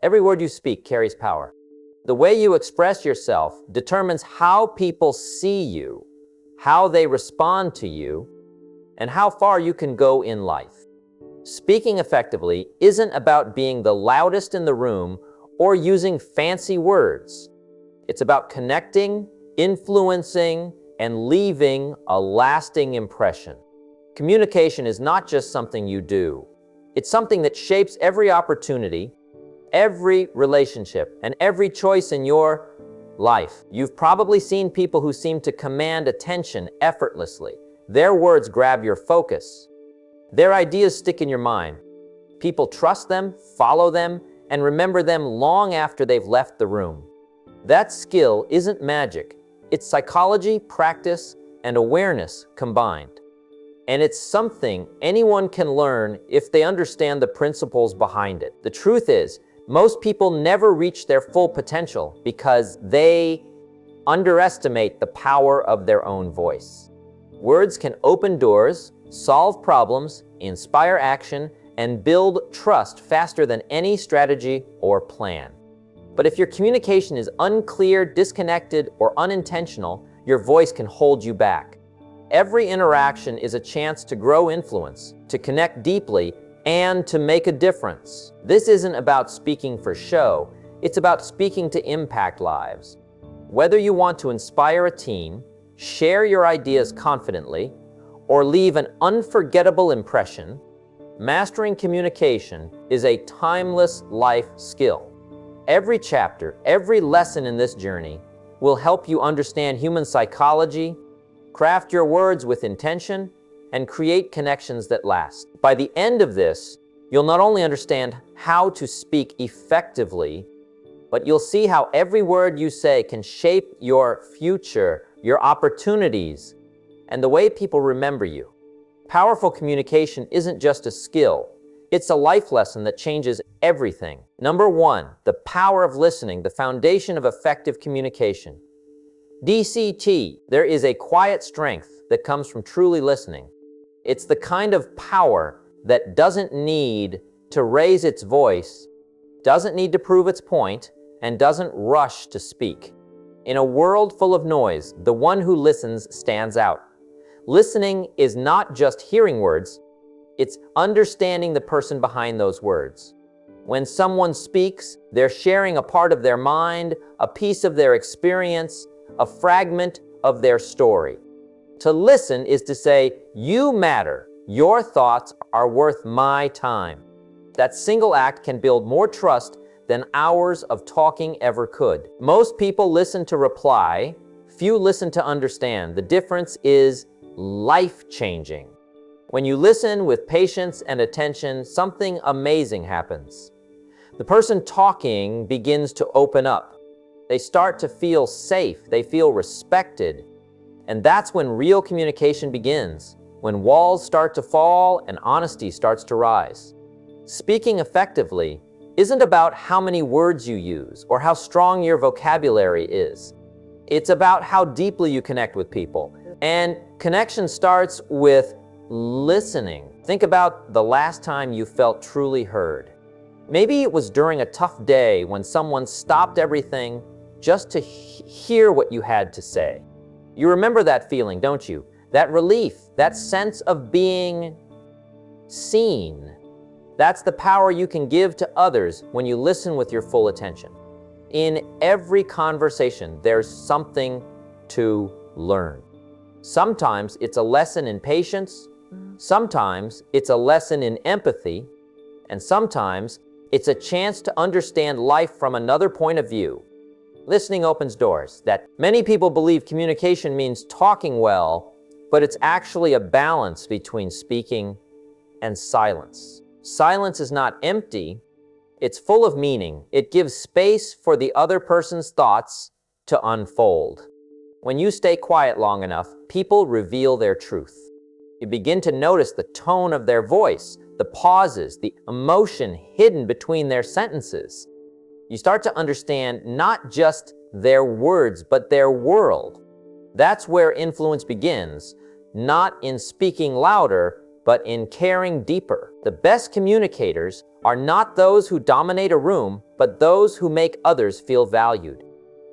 Every word you speak carries power. The way you express yourself determines how people see you, how they respond to you, and how far you can go in life. Speaking effectively isn't about being the loudest in the room or using fancy words. It's about connecting, influencing, and leaving a lasting impression. Communication is not just something you do. It's something that shapes every opportunity, every relationship, and every choice in your life. You've probably seen people who seem to command attention effortlessly. Their words grab your focus. Their ideas stick in your mind. People trust them, follow them, and remember them long after they've left the room. That skill isn't magic. It's psychology, practice, and awareness combined. And it's something anyone can learn if they understand the principles behind it. The truth is, most people never reach their full potential because they underestimate the power of their own voice. Words can open doors, solve problems, inspire action, and build trust faster than any strategy or plan. But if your communication is unclear, disconnected, or unintentional, your voice can hold you back. Every interaction is a chance to grow influence, to connect deeply, and to make a difference. This isn't about speaking for show, it's about speaking to impact lives. Whether you want to inspire a team, share your ideas confidently, or leave an unforgettable impression, mastering communication is a timeless life skill. Every chapter, every lesson in this journey will help you understand human psychology, craft your words with intention, and create connections that last. By the end of this, you'll not only understand how to speak effectively, but you'll see how every word you say can shape your future, your opportunities, and the way people remember you. Powerful communication isn't just a skill, it's a life lesson that changes everything. Number 1, the power of listening, the foundation of effective communication. DCT, there is a quiet strength that comes from truly listening. It's the kind of power that doesn't need to raise its voice, doesn't need to prove its point, and doesn't rush to speak. In a world full of noise, the one who listens stands out. Listening is not just hearing words, it's understanding the person behind those words. When someone speaks, they're sharing a part of their mind, a piece of their experience, a fragment of their story. To listen is to say, you matter, your thoughts are worth my time. That single act can build more trust than hours of talking ever could. Most people listen to reply, few listen to understand. The difference is life-changing. When you listen with patience and attention, something amazing happens. The person talking begins to open up. They start to feel safe, they feel respected, and that's when real communication begins, when walls start to fall and honesty starts to rise. Speaking effectively isn't about how many words you use or how strong your vocabulary is. It's about how deeply you connect with people. And connection starts with listening. Think about the last time you felt truly heard. Maybe it was during a tough day when someone stopped everything just to hear what you had to say. You remember that feeling, don't you? That relief, that sense of being seen. That's the power you can give to others when you listen with your full attention. In every conversation, there's something to learn. Sometimes it's a lesson in patience, sometimes it's a lesson in empathy, and sometimes it's a chance to understand life from another point of view. Listening opens doors. That many people believe communication means talking well, but it's actually a balance between speaking and silence. Silence is not empty, it's full of meaning. It gives space for the other person's thoughts to unfold. When you stay quiet long enough, people reveal their truth. You begin to notice the tone of their voice, the pauses, the emotion hidden between their sentences. You start to understand not just their words, but their world. That's where influence begins, not in speaking louder, but in caring deeper. The best communicators are not those who dominate a room, but those who make others feel valued.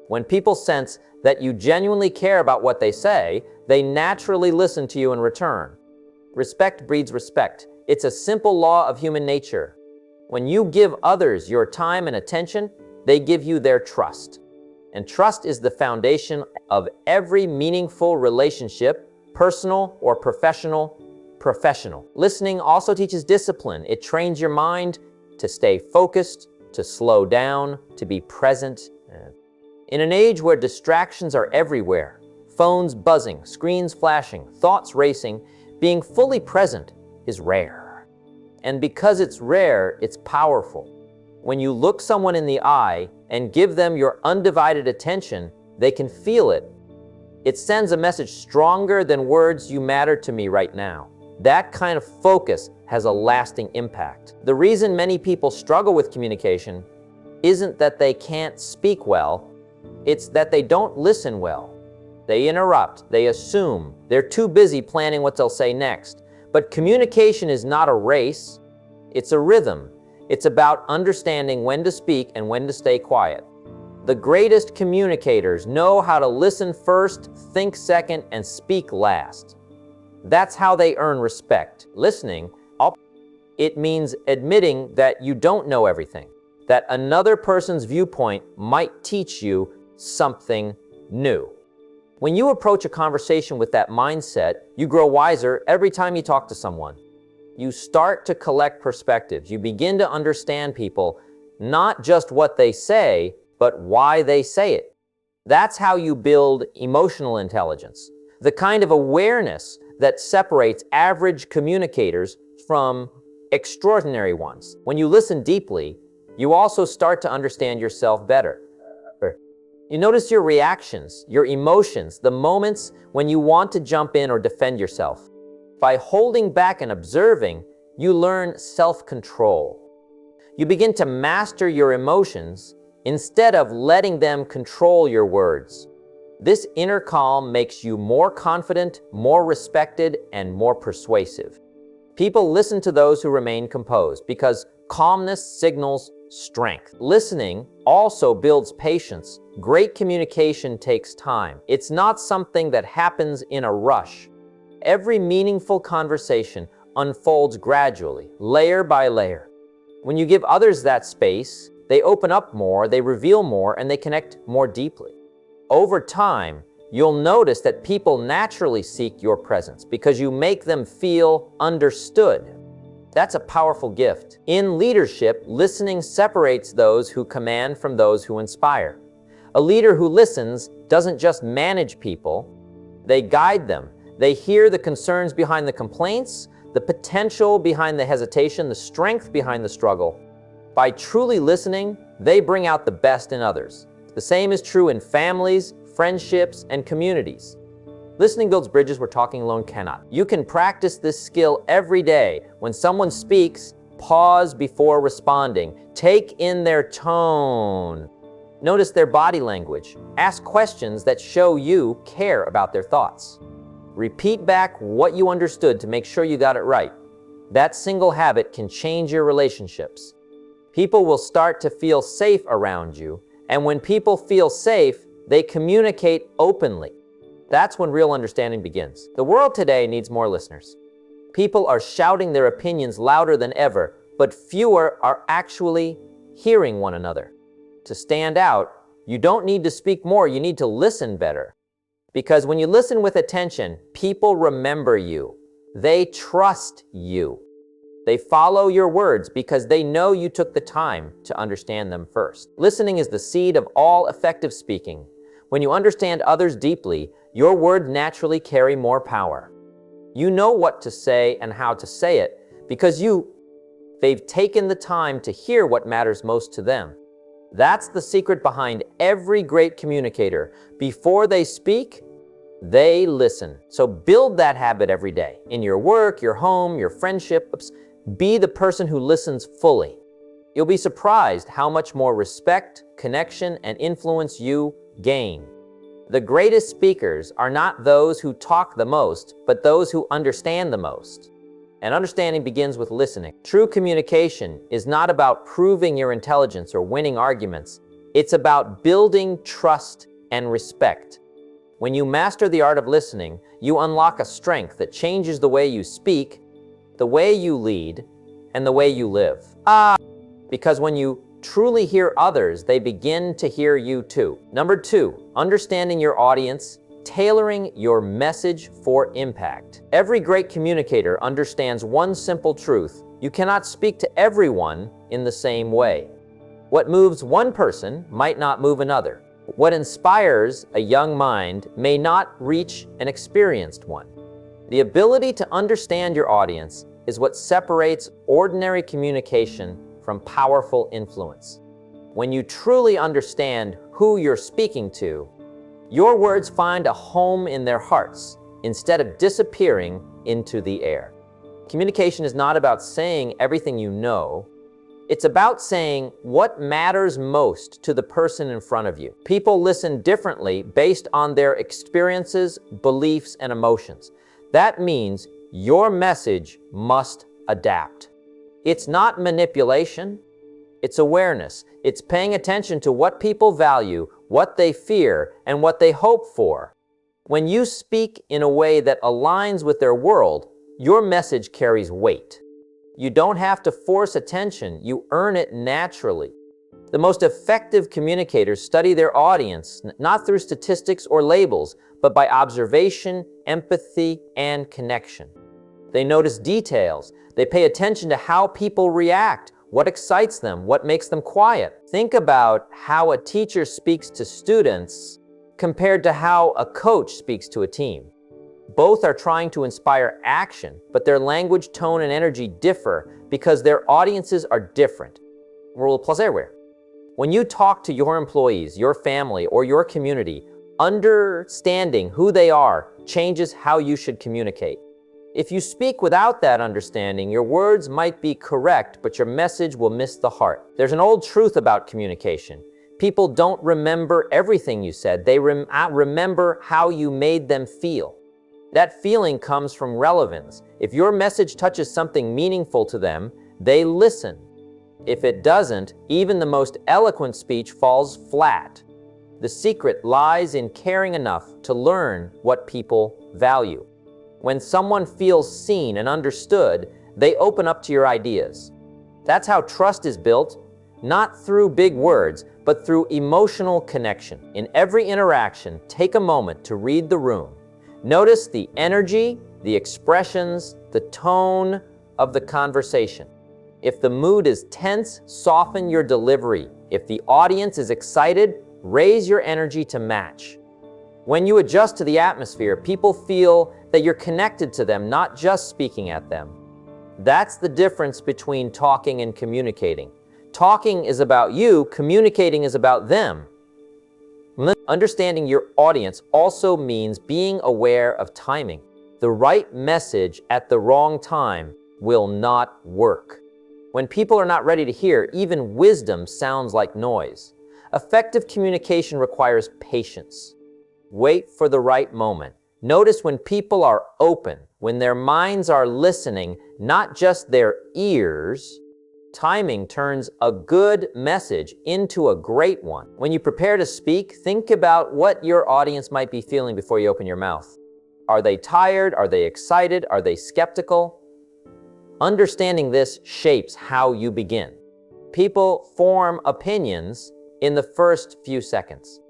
When people sense that you genuinely care about what they say, they naturally listen to you in return. Respect breeds respect. It's a simple law of human nature. When you give others your time and attention, they give you their trust. And trust is the foundation of every meaningful relationship, personal or professional. Listening also teaches discipline. It trains your mind to stay focused, to slow down, to be present. In an age where distractions are everywhere, phones buzzing, screens flashing, thoughts racing, being fully present is rare. And because it's rare, it's powerful. When you look someone in the eye and give them your undivided attention, they can feel it. It sends a message stronger than words, "You matter to me right now." That kind of focus has a lasting impact. The reason many people struggle with communication isn't that they can't speak well, it's that they don't listen well. They interrupt, they assume, they're too busy planning what they'll say next. But communication is not a race, it's a rhythm. It's about understanding when to speak and when to stay quiet. The greatest communicators know how to listen first, think second, and speak last. That's how they earn respect. Listening, it means admitting that you don't know everything, that another person's viewpoint might teach you something new. When you approach a conversation with that mindset, you grow wiser every time you talk to someone. You start to collect perspectives. You begin to understand people, not just what they say, but why they say it. That's how you build emotional intelligence, the kind of awareness that separates average communicators from extraordinary ones. When you listen deeply, you also start to understand yourself better. You notice your reactions, your emotions, the moments when you want to jump in or defend yourself. By holding back and observing, you learn self-control. You begin to master your emotions instead of letting them control your words. This inner calm makes you more confident, more respected, and more persuasive. People listen to those who remain composed because calmness signals strength. Listening also builds patience. Great communication takes time. It's not something that happens in a rush. Every meaningful conversation unfolds gradually, layer by layer. When you give others that space, they open up more, they reveal more, and they connect more deeply. Over time, you'll notice that people naturally seek your presence because you make them feel understood. That's a powerful gift. In leadership, listening separates those who command from those who inspire. A leader who listens doesn't just manage people, they guide them. They hear the concerns behind the complaints, the potential behind the hesitation, the strength behind the struggle. By truly listening, they bring out the best in others. The same is true in families, friendships, and communities. Listening builds bridges where talking alone cannot. You can practice this skill every day. When someone speaks, pause before responding. Take in their tone. Notice their body language. Ask questions that show you care about their thoughts. Repeat back what you understood to make sure you got it right. That single habit can change your relationships. People will start to feel safe around you, and when people feel safe, they communicate openly. That's when real understanding begins. The world today needs more listeners. People are shouting their opinions louder than ever, but fewer are actually hearing one another. To stand out, you don't need to speak more, you need to listen better. Because when you listen with attention, people remember you. They trust you. They follow your words because they know you took the time to understand them first. Listening is the seed of all effective speaking. When you understand others deeply, your words naturally carry more power. You know what to say and how to say it because they've taken the time to hear what matters most to them. That's the secret behind every great communicator. Before they speak, they listen. So build that habit every day. In your work, your home, your friendships, be the person who listens fully. You'll be surprised how much more respect, connection, and influence you gain. The greatest speakers are not those who talk the most, but those who understand the most. and understanding begins with listening. True communication is not about proving your intelligence or winning arguments. It's about building trust and respect. When you master the art of listening, you unlock a strength that changes the way you speak, the way you lead, and the way you live. Because when you truly hear others, they begin to hear you too. Number 2, understanding your audience, tailoring your message for impact. Every great communicator understands one simple truth: you cannot speak to everyone in the same way. What moves one person might not move another. What inspires a young mind may not reach an experienced one. The ability to understand your audience is what separates ordinary communication from powerful influence. When you truly understand who you're speaking to, your words find a home in their hearts instead of disappearing into the air. Communication is not about saying everything you know. It's about saying what matters most to the person in front of you. People listen differently based on their experiences, beliefs, and emotions. That means your message must adapt. It's not manipulation, it's awareness. It's paying attention to what people value, what they fear, and what they hope for. When you speak in a way that aligns with their world, your message carries weight. You don't have to force attention, you earn it naturally. The most effective communicators study their audience, not through statistics or labels, but by observation, empathy, and connection. They notice details. They pay attention to how people react, what excites them, what makes them quiet. Think about how a teacher speaks to students compared to how a coach speaks to a team. Both are trying to inspire action, but their language, tone, and energy differ because their audiences are different. Rule of persuasive. When you talk to your employees, your family, or your community, understanding who they are changes how you should communicate. If you speak without that understanding, your words might be correct, but your message will miss the heart. There's an old truth about communication. People don't remember everything you said. They remember how you made them feel. That feeling comes from relevance. If your message touches something meaningful to them, they listen. If it doesn't, even the most eloquent speech falls flat. The secret lies in caring enough to learn what people value. When someone feels seen and understood, they open up to your ideas. That's how trust is built, not through big words, but through emotional connection. In every interaction, take a moment to read the room. Notice the energy, the expressions, the tone of the conversation. If the mood is tense, soften your delivery. If the audience is excited, raise your energy to match. When you adjust to the atmosphere, people feel that you're connected to them, not just speaking at them. That's the difference between talking and communicating. Talking is about you, communicating is about them. Understanding your audience also means being aware of timing. The right message at the wrong time will not work. When people are not ready to hear, even wisdom sounds like noise. Effective communication requires patience. Wait for the right moment. Notice when people are open, when their minds are listening, not just their ears. Timing turns a good message into a great one. When you prepare to speak, think about what your audience might be feeling before you open your mouth. Are they tired? Are they excited? Are they skeptical? Understanding this shapes how you begin. People form opinions in the first few seconds.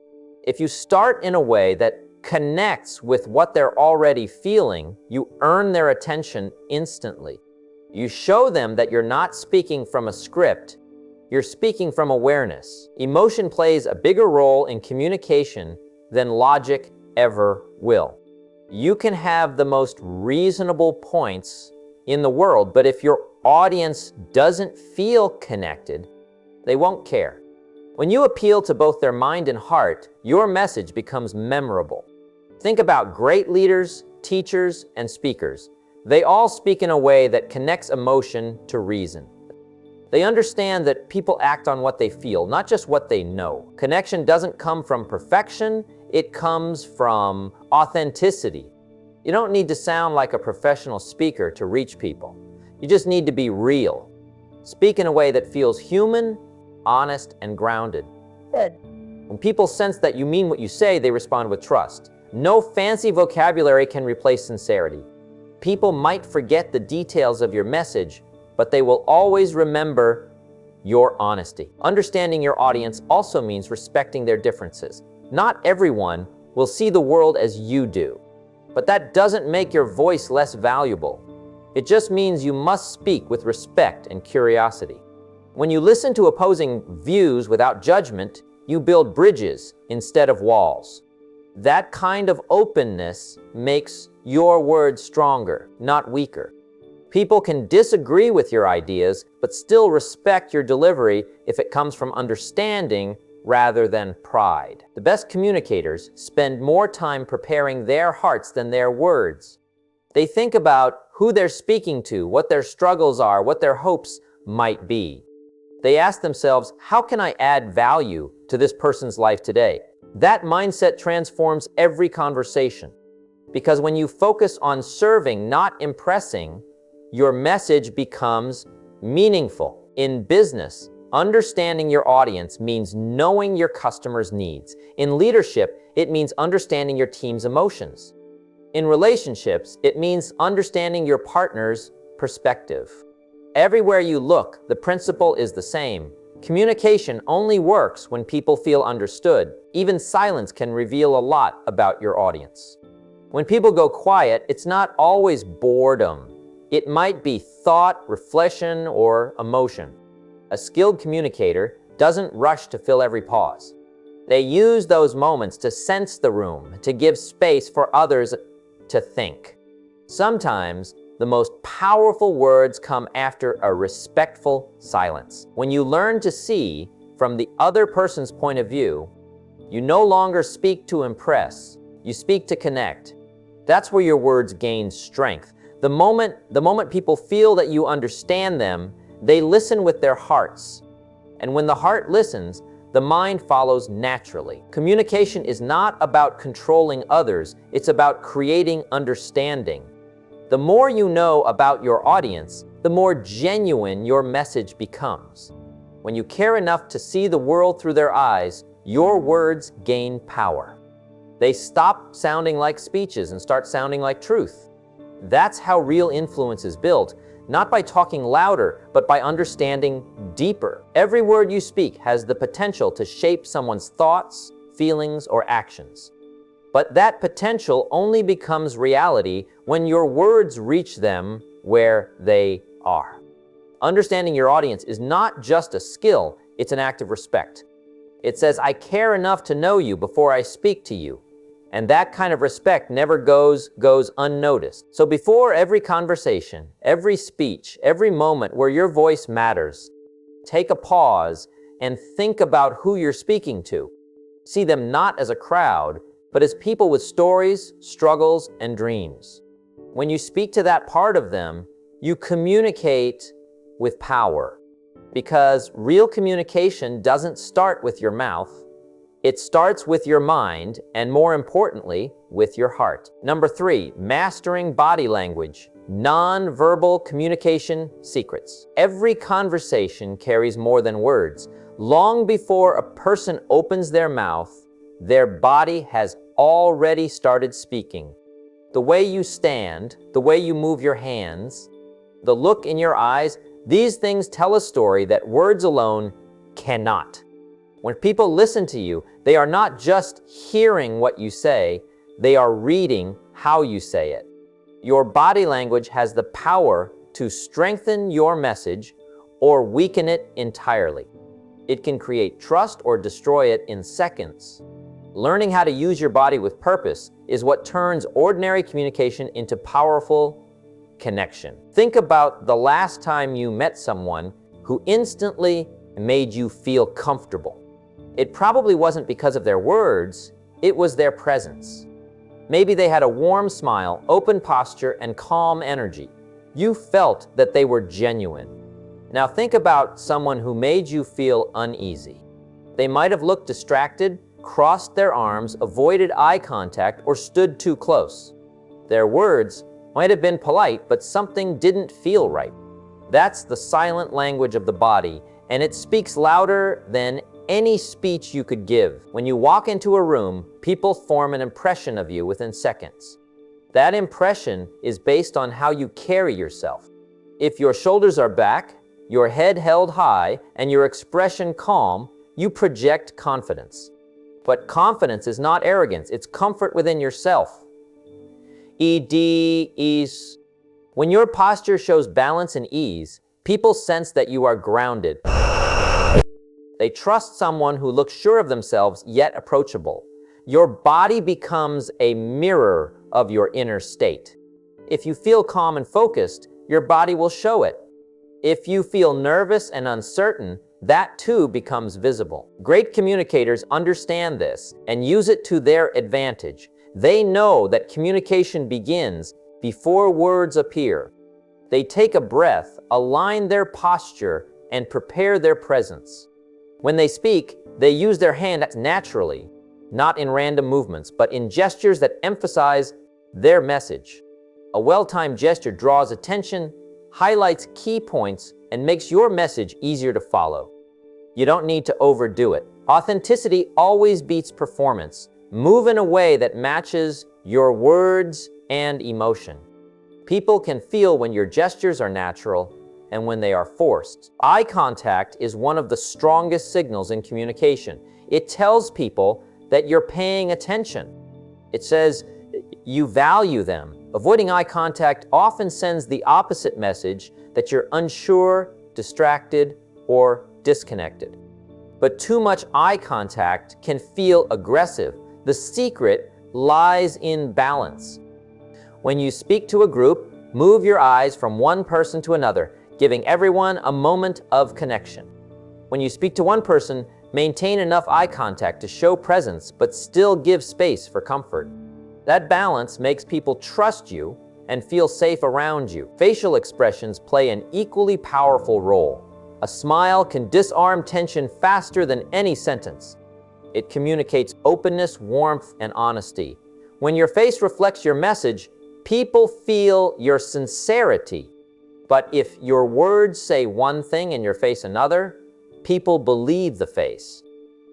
If you start in a way that connects with what they're already feeling, you earn their attention instantly. You show them that you're not speaking from a script, you're speaking from awareness. Emotion plays a bigger role in communication than logic ever will. You can have the most reasonable points in the world, but if your audience doesn't feel connected, they won't care. When you appeal to both their mind and heart, your message becomes memorable. Think about great leaders, teachers, and speakers. They all speak in a way that connects emotion to reason. They understand that people act on what they feel, not just what they know. Connection doesn't come from perfection, it comes from authenticity. You don't need to sound like a professional speaker to reach people. You just need to be real. Speak in a way that feels human, honest, and grounded. Good. When people sense that you mean what you say, they respond with trust. No fancy vocabulary can replace sincerity. People might forget the details of your message, but they will always remember your honesty. Understanding your audience also means respecting their differences. Not everyone will see the world as you do, but that doesn't make your voice less valuable. It just means you must speak with respect and curiosity. When you listen to opposing views without judgment, you build bridges instead of walls. That kind of openness makes your words stronger, not weaker. People can disagree with your ideas, but still respect your delivery if it comes from understanding rather than pride. The best communicators spend more time preparing their hearts than their words. They think about who they're speaking to, what their struggles are, what their hopes might be. They ask themselves, how can I add value to this person's life today? That mindset transforms every conversation. Because when you focus on serving, not impressing, your message becomes meaningful. In business, understanding your audience means knowing your customers' needs. In leadership, it means understanding your team's emotions. In relationships, it means understanding your partner's perspective. Everywhere you look, the principle is the same. Communication only works when people feel understood. Even silence can reveal a lot about your audience. When people go quiet, it's not always boredom. It might be thought, reflection, or emotion. A skilled communicator doesn't rush to fill every pause. They use those moments to sense the room, to give space for others to think. Sometimes, the most powerful words come after a respectful silence. When you learn to see from the other person's point of view, you no longer speak to impress, you speak to connect. That's where your words gain strength. The moment people feel that you understand them, they listen with their hearts. And when the heart listens, the mind follows naturally. Communication is not about controlling others, it's about creating understanding. The more you know about your audience, the more genuine your message becomes. When you care enough to see the world through their eyes, your words gain power. They stop sounding like speeches and start sounding like truth. That's how real influence is built, not by talking louder, but by understanding deeper. Every word you speak has the potential to shape someone's thoughts, feelings, or actions. But that potential only becomes reality when your words reach them where they are. Understanding your audience is not just a skill, it's an act of respect. It says, I care enough to know you before I speak to you. And that kind of respect never goes unnoticed. So before every conversation, every speech, every moment where your voice matters, take a pause and think about who you're speaking to. See them not as a crowd, but as people with stories, struggles, and dreams. When you speak to that part of them, you communicate with power. Because real communication doesn't start with your mouth. It starts with your mind, and more importantly, with your heart. Number 3, mastering body language, non-verbal communication secrets. Every conversation carries more than words. Long before a person opens their mouth, their body has already started speaking. The way you stand, the way you move your hands, the look in your eyes, these things tell a story that words alone cannot. When people listen to you, they are not just hearing what you say, they are reading how you say it. Your body language has the power to strengthen your message or weaken it entirely. It can create trust or destroy it in seconds. Learning how to use your body with purpose is what turns ordinary communication into powerful connection. Think about the last time you met someone who instantly made you feel comfortable. It probably wasn't because of their words, it was their presence. Maybe they had a warm smile, open posture, and calm energy. You felt that they were genuine. Now think about someone who made you feel uneasy. They might have looked distracted, crossed their arms, avoided eye contact, or stood too close. Their words might have been polite, but something didn't feel right. That's the silent language of the body, and it speaks louder than any speech you could give. When you walk into a room, people form an impression of you within seconds. That impression is based on how you carry yourself. If your shoulders are back, your head held high, and your expression calm, you project confidence. But confidence is not arrogance, it's comfort within yourself. Ease. When your posture shows balance and ease, people sense that you are grounded. They trust someone who looks sure of themselves yet approachable. Your body becomes a mirror of your inner state. If you feel calm and focused, your body will show it. If you feel nervous and uncertain, that too becomes visible. Great communicators understand this and use it to their advantage. They know that communication begins before words appear. They take a breath, align their posture, and prepare their presence. When they speak, they use their hand naturally, not in random movements, but in gestures that emphasize their message. A well-timed gesture draws attention, highlights key points, and makes your message easier to follow. You don't need to overdo it. Authenticity always beats performance. Move in a way that matches your words and emotion. People can feel when your gestures are natural and when they are forced. Eye contact is one of the strongest signals in communication. It tells people that you're paying attention. It says you value them. Avoiding eye contact often sends the opposite message, that you're unsure, distracted, or disconnected. But too much eye contact can feel aggressive. The secret lies in balance. When you speak to a group, move your eyes from one person to another, giving everyone a moment of connection. When you speak to one person, maintain enough eye contact to show presence, but still give space for comfort. That balance makes people trust you and feel safe around you. Facial expressions play an equally powerful role. A smile can disarm tension faster than any sentence. It communicates openness, warmth, and honesty. When your face reflects your message, people feel your sincerity. But if your words say one thing and your face another, people believe the face.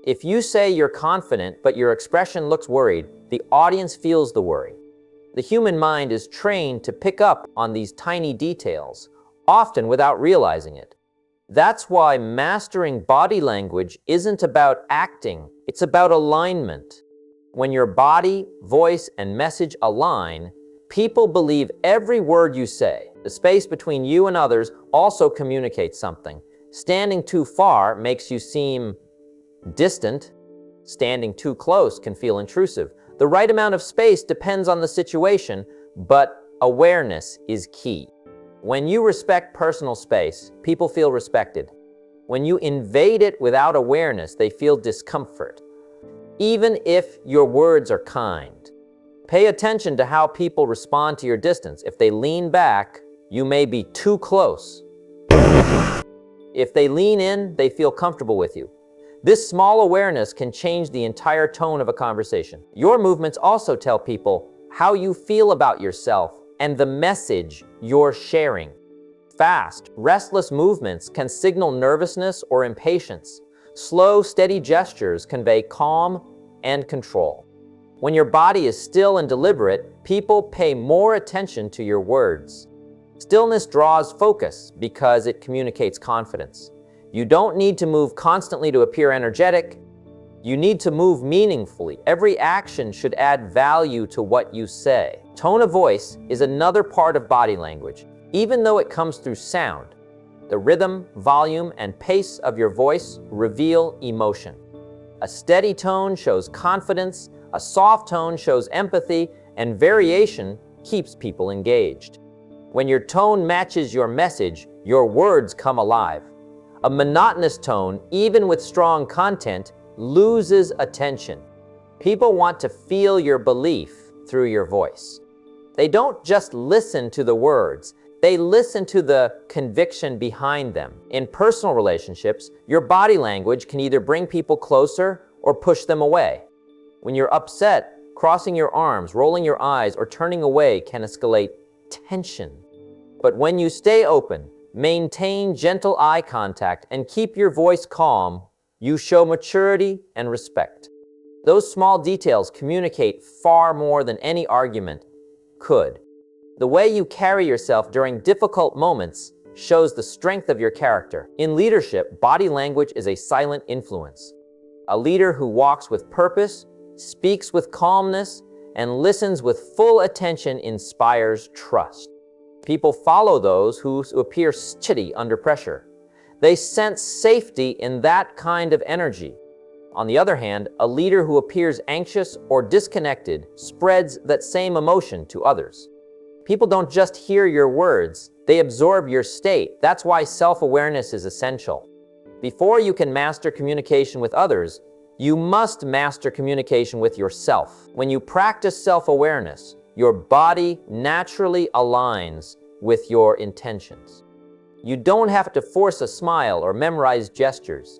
If you say you're confident, but your expression looks worried, the audience feels the worry. The human mind is trained to pick up on these tiny details, often without realizing it. That's why mastering body language isn't about acting, it's about alignment. When your body, voice, and message align, people believe every word you say. The space between you and others also communicates something. Standing too far makes you seem distant. Standing too close can feel intrusive. The right amount of space depends on the situation, but awareness is key. When you respect personal space, people feel respected. When you invade it without awareness, they feel discomfort, even if your words are kind. Pay attention to how people respond to your distance. If they lean back, you may be too close. If they lean in, they feel comfortable with you. This small awareness can change the entire tone of a conversation. Your movements also tell people how you feel about yourself and the message you're sharing. Fast, restless movements can signal nervousness or impatience. Slow, steady gestures convey calm and control. When your body is still and deliberate, people pay more attention to your words. Stillness draws focus because it communicates confidence. You don't need to move constantly to appear energetic. You need to move meaningfully. Every action should add value to what you say. Tone of voice is another part of body language, even though it comes through sound. The rhythm, volume, and pace of your voice reveal emotion. A steady tone shows confidence, a soft tone shows empathy, and variation keeps people engaged. When your tone matches your message, your words come alive. A monotonous tone, even with strong content, loses attention. People want to feel your belief through your voice. They don't just listen to the words, they listen to the conviction behind them. In personal relationships, your body language can either bring people closer or push them away. When you're upset, crossing your arms, rolling your eyes, or turning away can escalate tension. But when you stay open, maintain gentle eye contact, and keep your voice calm, you show maturity and respect. Those small details communicate far more than any argument could. The way you carry yourself during difficult moments shows the strength of your character. In leadership, body language is a silent influence. A leader who walks with purpose, speaks with calmness, and listens with full attention inspires trust. People follow those who appear steady under pressure. They sense safety in that kind of energy. On the other hand, a leader who appears anxious or disconnected spreads that same emotion to others. People don't just hear your words, they absorb your state. That's why self-awareness is essential. Before you can master communication with others, you must master communication with yourself. When you practice self-awareness, your body naturally aligns with your intentions. You don't have to force a smile or memorize gestures.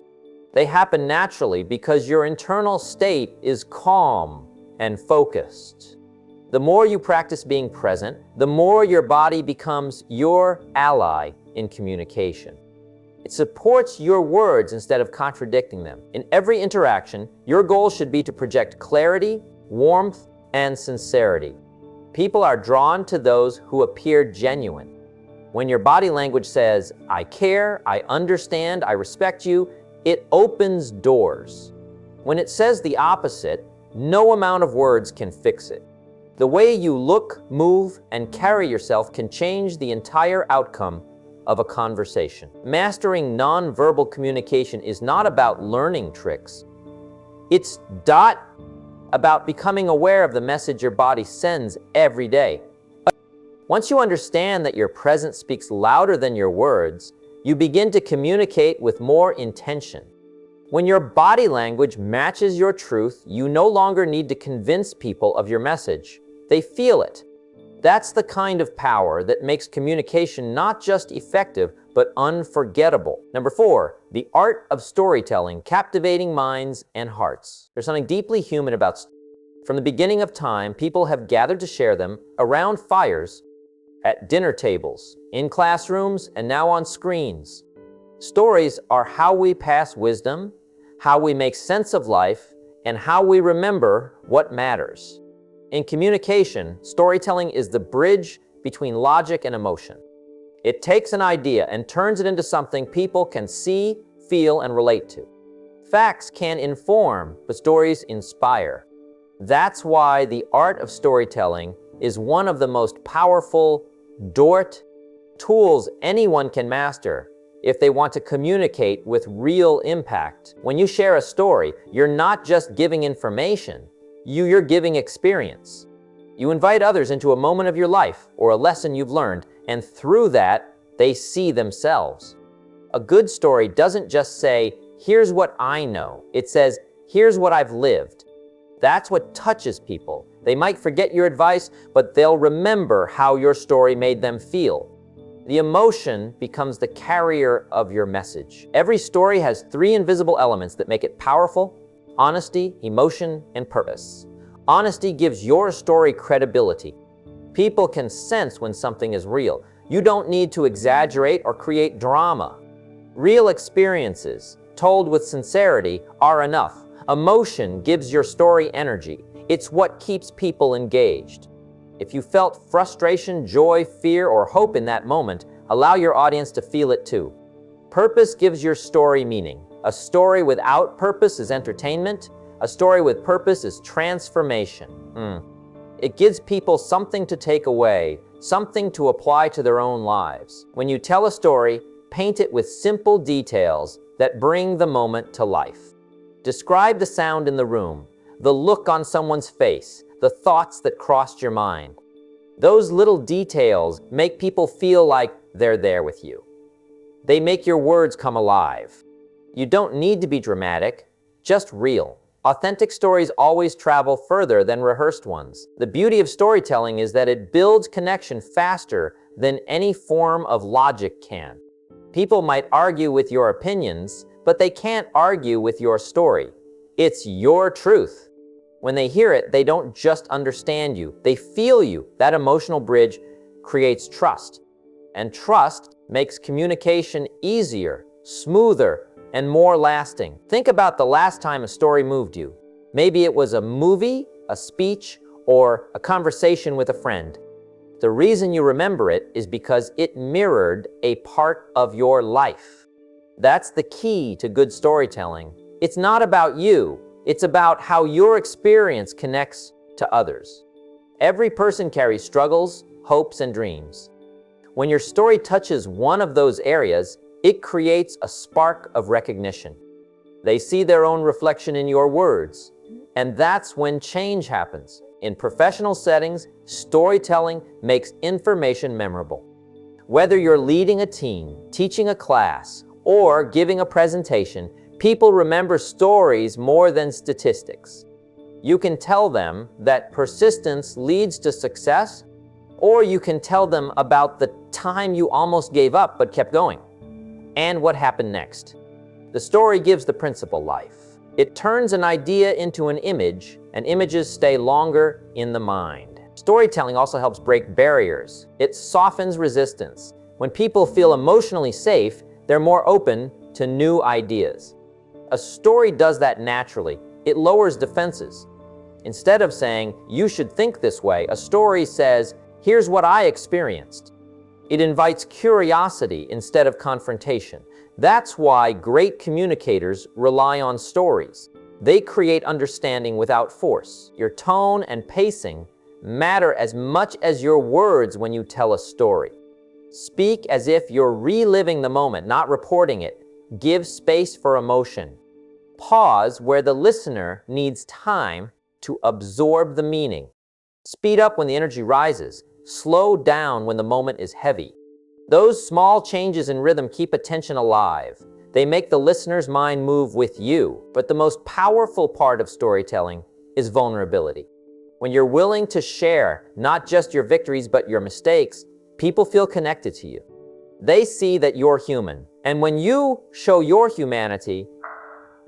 They happen naturally because your internal state is calm and focused. The more you practice being present, the more your body becomes your ally in communication. It supports your words instead of contradicting them. In every interaction, your goal should be to project clarity, warmth, and sincerity. People are drawn to those who appear genuine. When your body language says, "I care, I understand, I respect you," it opens doors. When it says the opposite, no amount of words can fix it. The way you look, move, and carry yourself can change the entire outcome of a conversation. Mastering nonverbal communication is not about learning tricks. It's about becoming aware of the message your body sends every day. Once you understand that your presence speaks louder than your words, you begin to communicate with more intention. When your body language matches your truth, you no longer need to convince people of your message. They feel it. That's the kind of power that makes communication not just effective, but unforgettable. Number 4, the art of storytelling, captivating minds and hearts. There's something deeply human about stories. From the beginning of time, people have gathered to share them around fires, at dinner tables, in classrooms, and now on screens. Stories are how we pass wisdom, how we make sense of life, and how we remember what matters. In communication, storytelling is the bridge between logic and emotion. It takes an idea and turns it into something people can see, feel, and relate to. Facts can inform, but stories inspire. That's why the art of storytelling is one of the most powerful tools anyone can master if they want to communicate with real impact. When you share a story, you're not just giving information, you're giving experience. You invite others into a moment of your life or a lesson you've learned, and through that, they see themselves. A good story doesn't just say, "Here's what I know." It says, "Here's what I've lived." That's what touches people. They might forget your advice, but they'll remember how your story made them feel. The emotion becomes the carrier of your message. Every story has 3 invisible elements that make it powerful: honesty, emotion, and purpose. Honesty gives your story credibility. People can sense when something is real. You don't need to exaggerate or create drama. Real experiences, told with sincerity, are enough. Emotion gives your story energy. It's what keeps people engaged. If you felt frustration, joy, fear, or hope in that moment, allow your audience to feel it too. Purpose gives your story meaning. A story without purpose is entertainment. A story with purpose is transformation. It gives people something to take away, something to apply to their own lives. When you tell a story, paint it with simple details that bring the moment to life. Describe the sound in the room, the look on someone's face, the thoughts that crossed your mind. Those little details make people feel like they're there with you. They make your words come alive. You don't need to be dramatic, just real. Authentic stories always travel further than rehearsed ones. The beauty of storytelling is that it builds connection faster than any form of logic can. People might argue with your opinions, but they can't argue with your story. It's your truth. When they hear it, they don't just understand you, they feel you. That emotional bridge creates trust. And trust makes communication easier, smoother, and more lasting. Think about the last time a story moved you. Maybe it was a movie, a speech, or a conversation with a friend. The reason you remember it is because it mirrored a part of your life. That's the key to good storytelling. It's not about you, it's about how your experience connects to others. Every person carries struggles, hopes, and dreams. When your story touches one of those areas, it creates a spark of recognition. They see their own reflection in your words, and that's when change happens. In professional settings, storytelling makes information memorable. Whether you're leading a team, teaching a class, or giving a presentation, people remember stories more than statistics. You can tell them that persistence leads to success, or you can tell them about the time you almost gave up but kept going, and what happened next. The story gives the principle life. It turns an idea into an image, and images stay longer in the mind. Storytelling also helps break barriers. It softens resistance. When people feel emotionally safe, they're more open to new ideas. A story does that naturally. It lowers defenses. Instead of saying, "You should think this way," a story says, "Here's what I experienced." It invites curiosity instead of confrontation. That's why great communicators rely on stories. They create understanding without force. Your tone and pacing matter as much as your words when you tell a story. Speak as if you're reliving the moment, not reporting it. Give space for emotion. Pause where the listener needs time to absorb the meaning. Speed up when the energy rises. Slow down when the moment is heavy. Those small changes in rhythm keep attention alive. They make the listener's mind move with you. But the most powerful part of storytelling is vulnerability. When you're willing to share not just your victories but your mistakes, people feel connected to you. They see that you're human. And when you show your humanity,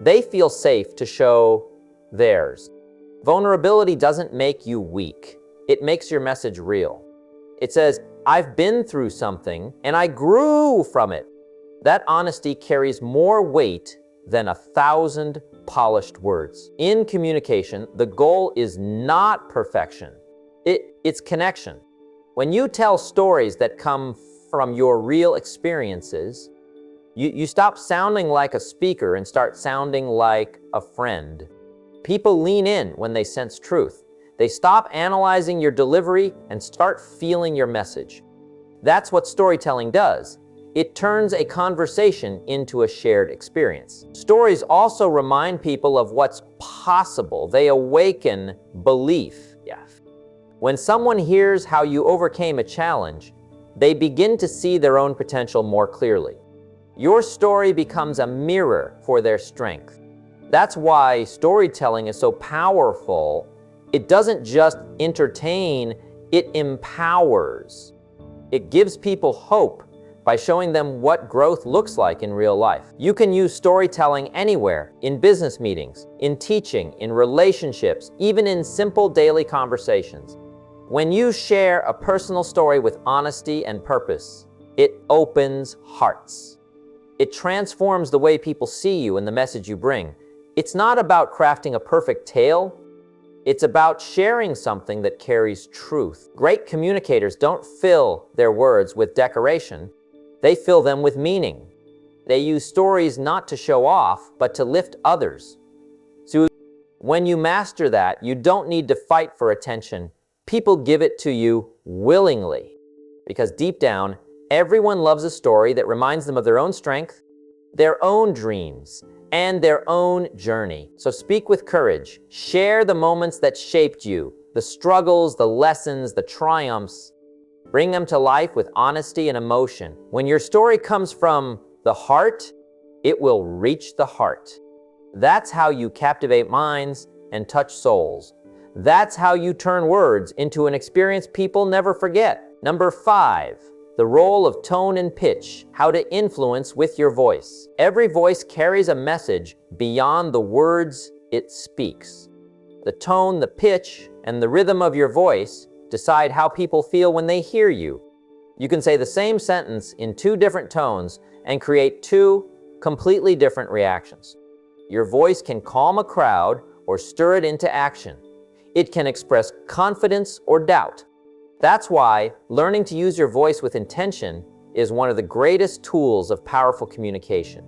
they feel safe to show theirs. Vulnerability doesn't make you weak. It makes your message real. It says, "I've been through something and I grew from it." That honesty carries more weight than 1,000 polished words. In communication, the goal is not perfection. It's connection. When you tell stories that come from your real experiences, you stop sounding like a speaker and start sounding like a friend. People lean in when they sense truth. They stop analyzing your delivery and start feeling your message. That's what storytelling does. It turns a conversation into a shared experience. Stories also remind people of what's possible. They awaken belief. When someone hears how you overcame a challenge, they begin to see their own potential more clearly. Your story becomes a mirror for their strength. That's why storytelling is so powerful. It doesn't just entertain, it empowers. It gives people hope by showing them what growth looks like in real life. You can use storytelling anywhere, in business meetings, in teaching, in relationships, even in simple daily conversations. When you share a personal story with honesty and purpose, it opens hearts. It transforms the way people see you and the message you bring. It's not about crafting a perfect tale. It's about sharing something that carries truth. Great communicators don't fill their words with decoration. They fill them with meaning. They use stories not to show off, but to lift others. So when you master that, you don't need to fight for attention. People give it to you willingly. Because deep down, everyone loves a story that reminds them of their own strength, their own dreams, and their own journey. So speak with courage. Share the moments that shaped you, the struggles, the lessons, the triumphs. Bring them to life with honesty and emotion. When your story comes from the heart, it will reach the heart. That's how you captivate minds and touch souls. That's how you turn words into an experience people never forget. Number 5. The role of tone and pitch, how to influence with your voice. Every voice carries a message beyond the words it speaks. The tone, the pitch, and the rhythm of your voice decide how people feel when they hear you. You can say the same sentence in two different tones and create two completely different reactions. Your voice can calm a crowd or stir it into action. It can express confidence or doubt. That's why learning to use your voice with intention is one of the greatest tools of powerful communication.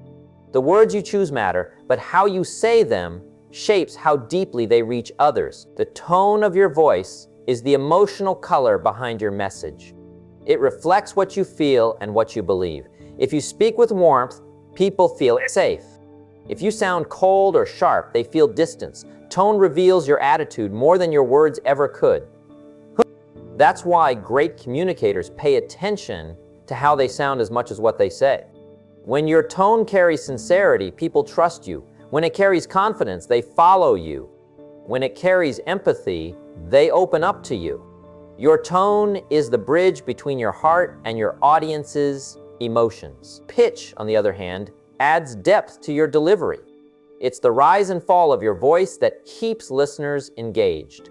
The words you choose matter, but how you say them shapes how deeply they reach others. The tone of your voice is the emotional color behind your message. It reflects what you feel and what you believe. If you speak with warmth, people feel safe. If you sound cold or sharp, they feel distance. Tone reveals your attitude more than your words ever could. That's why great communicators pay attention to how they sound as much as what they say. When your tone carries sincerity, people trust you. When it carries confidence, they follow you. When it carries empathy, they open up to you. Your tone is the bridge between your heart and your audience's emotions. Pitch, on the other hand, adds depth to your delivery. It's the rise and fall of your voice that keeps listeners engaged.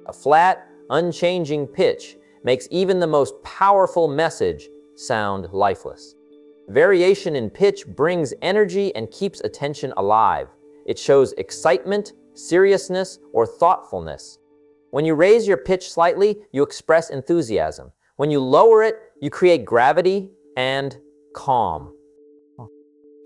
A flat, unchanging pitch makes even the most powerful message sound lifeless. Variation in pitch brings energy and keeps attention alive. It shows excitement, seriousness, or thoughtfulness. When you raise your pitch slightly, you express enthusiasm. When you lower it, you create gravity and calm.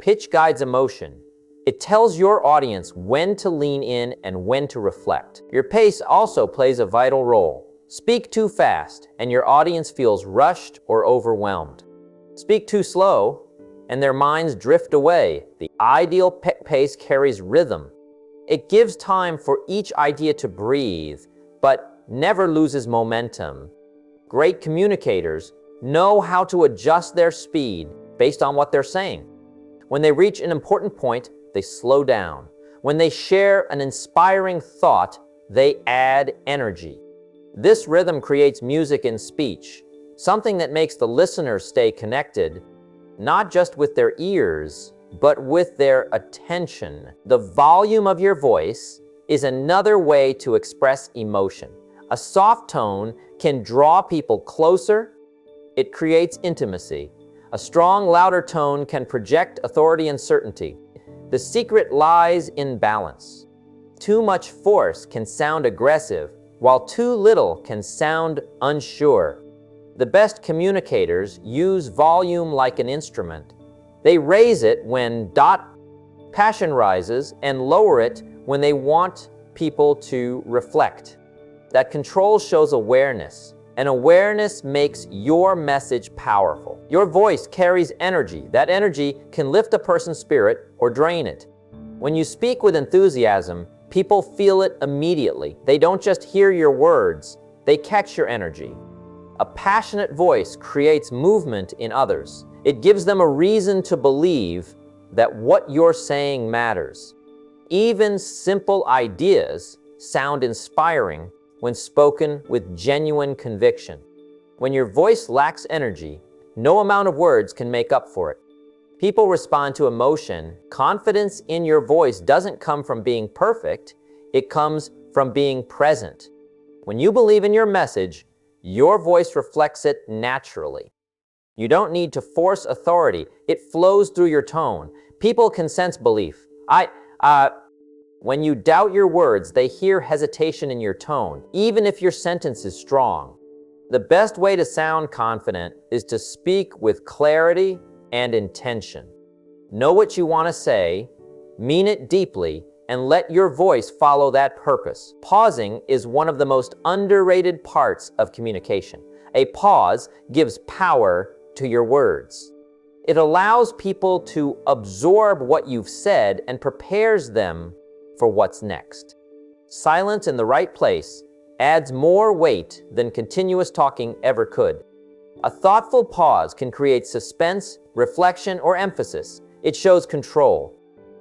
Pitch guides emotion. It tells your audience when to lean in and when to reflect. Your pace also plays a vital role. Speak too fast, and your audience feels rushed or overwhelmed. Speak too slow, and their minds drift away. The ideal pace carries rhythm. It gives time for each idea to breathe, but never loses momentum. Great communicators know how to adjust their speed based on what they're saying. When they reach an important point, they slow down. When they share an inspiring thought, they add energy. This rhythm creates music in speech, something that makes the listener stay connected, not just with their ears, but with their attention. The volume of your voice is another way to express emotion. A soft tone can draw people closer. It creates intimacy. A strong, louder tone can project authority and certainty. The secret lies in balance. Too much force can sound aggressive, while too little can sound unsure. The best communicators use volume like an instrument. They raise it when passion rises and lower it when they want people to reflect. That control shows awareness, and awareness makes your message powerful. Your voice carries energy. That energy can lift a person's spirit or drain it. When you speak with enthusiasm, people feel it immediately. They don't just hear your words, they catch your energy. A passionate voice creates movement in others. It gives them a reason to believe that what you're saying matters. Even simple ideas sound inspiring when spoken with genuine conviction. When your voice lacks energy, no amount of words can make up for it. People respond to emotion. Confidence in your voice doesn't come from being perfect, it comes from being present. When you believe in your message, your voice reflects it naturally. You don't need to force authority. It flows through your tone. People can sense belief. When you doubt your words, they hear hesitation in your tone, even if your sentence is strong. The best way to sound confident is to speak with clarity and intention. Know what you want to say, mean it deeply, and let your voice follow that purpose. Pausing is one of the most underrated parts of communication. A pause gives power to your words. It allows people to absorb what you've said and prepares them for what's next. Silence in the right place adds more weight than continuous talking ever could. A thoughtful pause can create suspense, reflection, or emphasis. It shows control.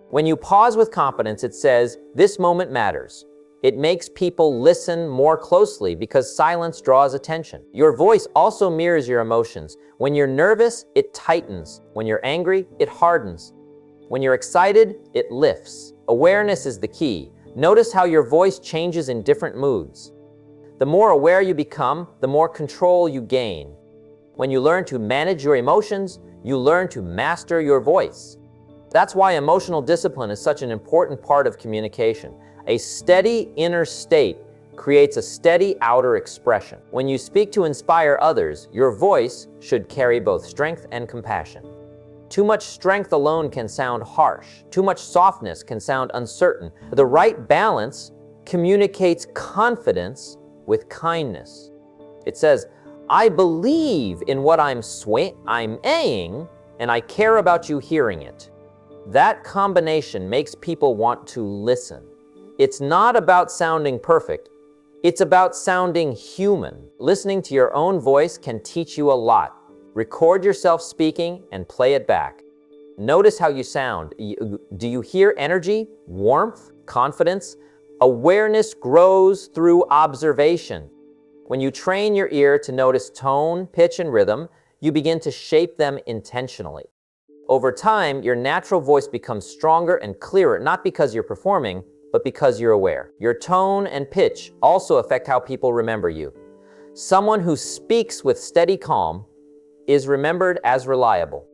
When you pause with confidence, it says, "This moment matters." It makes people listen more closely because silence draws attention. Your voice also mirrors your emotions. When you're nervous, it tightens. When you're angry, it hardens. When you're excited, it lifts. Awareness is the key. Notice how your voice changes in different moods. The more aware you become, the more control you gain. When you learn to manage your emotions, you learn to master your voice. That's why emotional discipline is such an important part of communication. A steady inner state creates a steady outer expression. When you speak to inspire others, your voice should carry both strength and compassion. Too much strength alone can sound harsh. Too much softness can sound uncertain. The right balance communicates confidence with kindness. It says, I believe in what I'm saying, and I care about you hearing it. That combination makes people want to listen. It's not about sounding perfect. It's about sounding human. Listening to your own voice can teach you a lot. Record yourself speaking and play it back. Notice how you sound. Do you hear energy, warmth, confidence? Awareness grows through observation. When you train your ear to notice tone, pitch, and rhythm, you begin to shape them intentionally. Over time, your natural voice becomes stronger and clearer, not because you're performing, but because you're aware. Your tone and pitch also affect how people remember you. Someone who speaks with steady calm is remembered as reliable.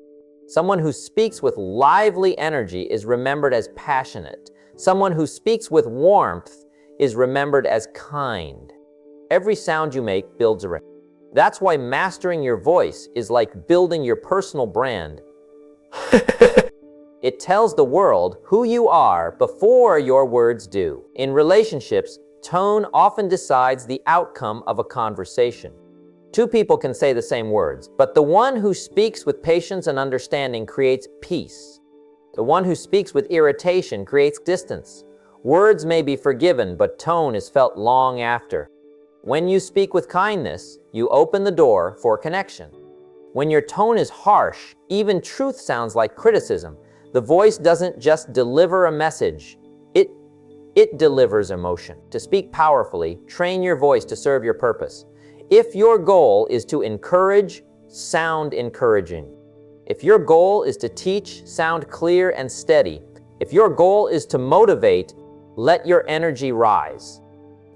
Someone who speaks with lively energy is remembered as passionate. Someone who speaks with warmth is remembered as kind. Every sound you make builds a record. That's why mastering your voice is like building your personal brand. It tells the world who you are before your words do. In relationships, tone often decides the outcome of a conversation. Two people can say the same words, but the one who speaks with patience and understanding creates peace. The one who speaks with irritation creates distance. Words may be forgiven, but tone is felt long after. When you speak with kindness, you open the door for connection. When your tone is harsh, even truth sounds like criticism. The voice doesn't just deliver a message, it delivers emotion. To speak powerfully, train your voice to serve your purpose. If your goal is to encourage, sound encouraging. If your goal is to teach, sound clear and steady. If your goal is to motivate, let your energy rise.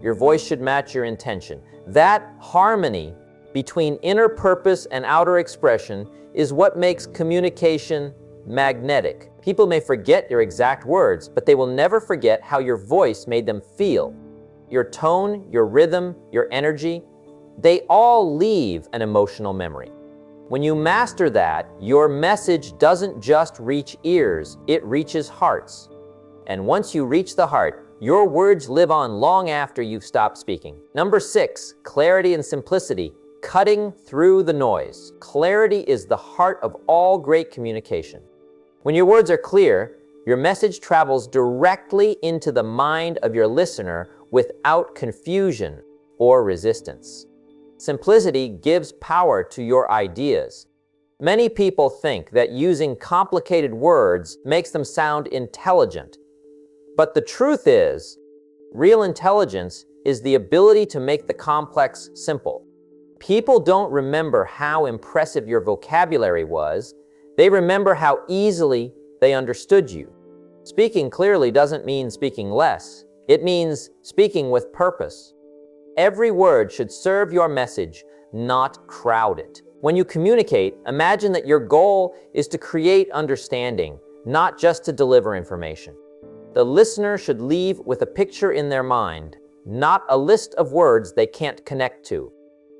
Your voice should match your intention. That harmony between inner purpose and outer expression is what makes communication magnetic. People may forget your exact words, but they will never forget how your voice made them feel. Your tone, your rhythm, your energy, they all leave an emotional memory. When you master that, your message doesn't just reach ears, it reaches hearts. And once you reach the heart, your words live on long after you've stopped speaking. Number 6, clarity and simplicity, cutting through the noise. Clarity is the heart of all great communication. When your words are clear, your message travels directly into the mind of your listener without confusion or resistance. Simplicity gives power to your ideas. Many people think that using complicated words makes them sound intelligent. But the truth is, real intelligence is the ability to make the complex simple. People don't remember how impressive your vocabulary was. They remember how easily they understood you. Speaking clearly doesn't mean speaking less. It means speaking with purpose. Every word should serve your message, not crowd it. When you communicate, imagine that your goal is to create understanding, not just to deliver information. The listener should leave with a picture in their mind, not a list of words they can't connect to.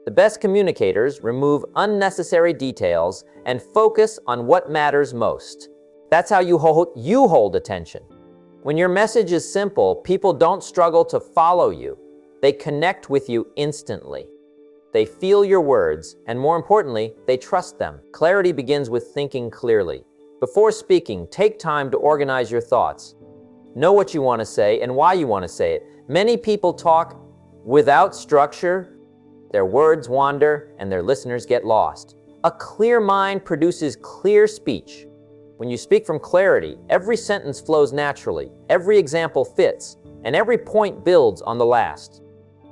The best communicators remove unnecessary details and focus on what matters most. That's how you hold attention. When your message is simple, people don't struggle to follow you. They connect with you instantly. They feel your words, and more importantly, they trust them. Clarity begins with thinking clearly. Before speaking, take time to organize your thoughts. Know what you want to say and why you want to say it. Many people talk without structure. Their words wander, and their listeners get lost. A clear mind produces clear speech. When you speak from clarity, every sentence flows naturally, every example fits, and every point builds on the last.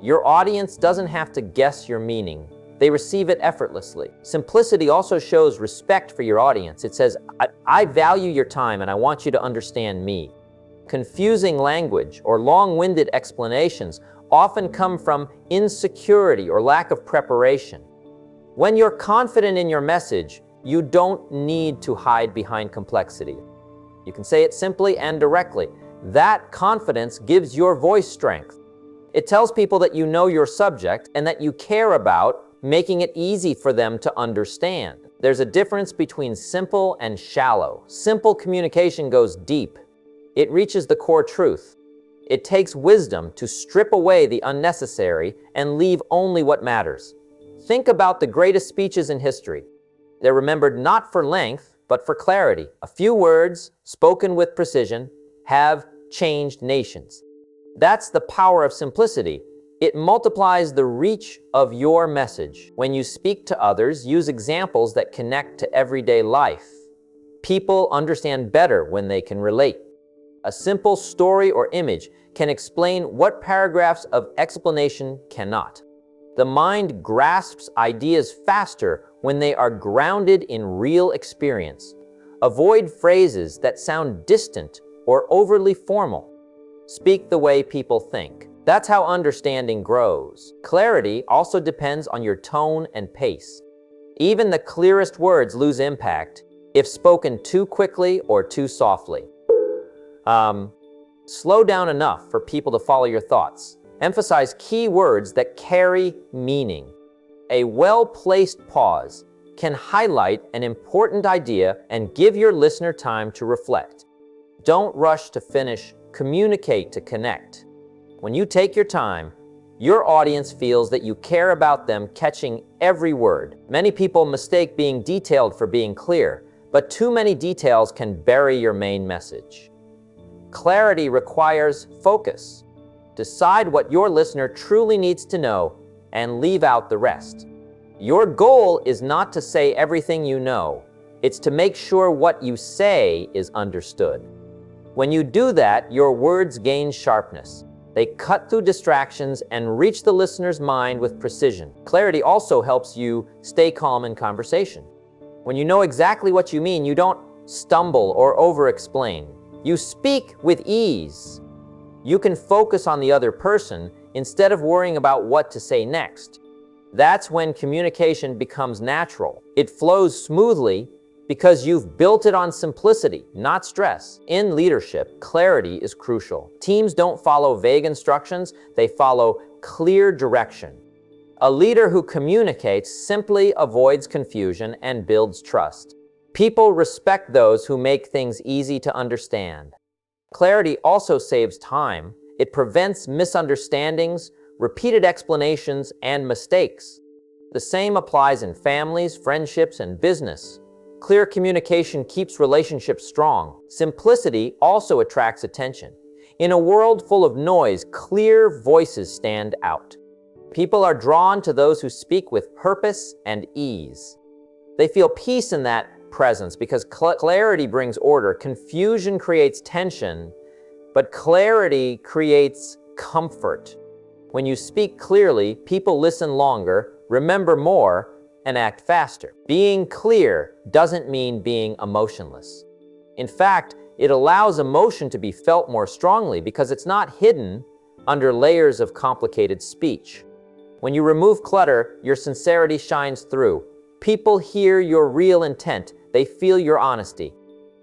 Your audience doesn't have to guess your meaning. They receive it effortlessly. Simplicity also shows respect for your audience. It says, I value your time and I want you to understand me. Confusing language or long-winded explanations often come from insecurity or lack of preparation. When you're confident in your message, you don't need to hide behind complexity. You can say it simply and directly. That confidence gives your voice strength. It tells people that you know your subject and that you care about making it easy for them to understand. There's a difference between simple and shallow. Simple communication goes deep. It reaches the core truth. It takes wisdom to strip away the unnecessary and leave only what matters. Think about the greatest speeches in history. They're remembered not for length, but for clarity. A few words, spoken with precision, have changed nations. That's the power of simplicity. It multiplies the reach of your message. When you speak to others, use examples that connect to everyday life. People understand better when they can relate. A simple story or image can explain what paragraphs of explanation cannot. The mind grasps ideas faster when they are grounded in real experience. Avoid phrases that sound distant or overly formal. Speak the way people think. That's how understanding grows. Clarity also depends on your tone and pace. Even the clearest words lose impact if spoken too quickly or too softly. Slow down enough for people to follow your thoughts. Emphasize key words that carry meaning. A well-placed pause can highlight an important idea and give your listener time to reflect. Don't rush to finish. Communicate to connect. When you take your time, your audience feels that you care about them catching every word. Many people mistake being detailed for being clear, but too many details can bury your main message. Clarity requires focus. Decide what your listener truly needs to know and leave out the rest. Your goal is not to say everything you know. It's to make sure what you say is understood. When you do that, your words gain sharpness. They cut through distractions and reach the listener's mind with precision. Clarity also helps you stay calm in conversation. When you know exactly what you mean, you don't stumble or over-explain. You speak with ease. You can focus on the other person instead of worrying about what to say next. That's when communication becomes natural. It flows smoothly because you've built it on simplicity, not stress. In leadership, clarity is crucial. Teams don't follow vague instructions, they follow clear direction. A leader who communicates simply avoids confusion and builds trust. People respect those who make things easy to understand. Clarity also saves time. It prevents misunderstandings, repeated explanations, and mistakes. The same applies in families, friendships, and business. Clear communication keeps relationships strong. Simplicity also attracts attention. In a world full of noise, clear voices stand out. People are drawn to those who speak with purpose and ease. They feel peace in that presence because clarity brings order. Confusion creates tension, but clarity creates comfort. When you speak clearly, people listen longer, remember more, and act faster. Being clear doesn't mean being emotionless. In fact, it allows emotion to be felt more strongly because it's not hidden under layers of complicated speech. When you remove clutter, your sincerity shines through. People hear your real intent. They feel your honesty.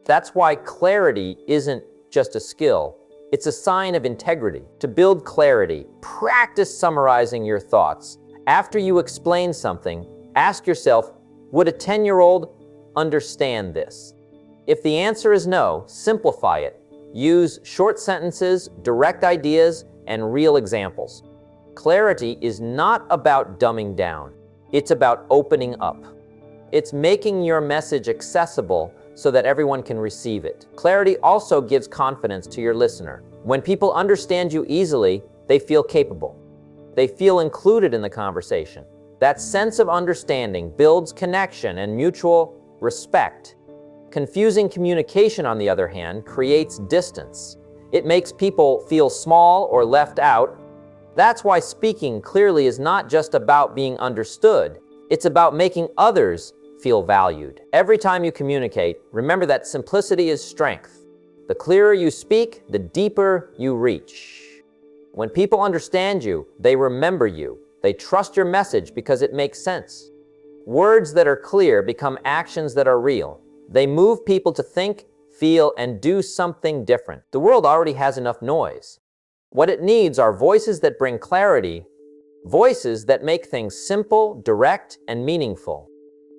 That's why clarity isn't just a skill. It's a sign of integrity. To build clarity, practice summarizing your thoughts. After you explain something, ask yourself, would a 10-year-old understand this? If the answer is no, simplify it. Use short sentences, direct ideas, and real examples. Clarity is not about dumbing down. It's about opening up. It's making your message accessible so that everyone can receive it. Clarity also gives confidence to your listener. When people understand you easily, they feel capable. They feel included in the conversation. That sense of understanding builds connection and mutual respect. Confusing communication, on the other hand, creates distance. It makes people feel small or left out. That's why speaking clearly is not just about being understood. It's about making others feel valued. Every time you communicate, remember that simplicity is strength. The clearer you speak, the deeper you reach. When people understand you, they remember you. They trust your message because it makes sense. Words that are clear become actions that are real. They move people to think, feel, and do something different. The world already has enough noise. What it needs are voices that bring clarity, voices that make things simple, direct, and meaningful.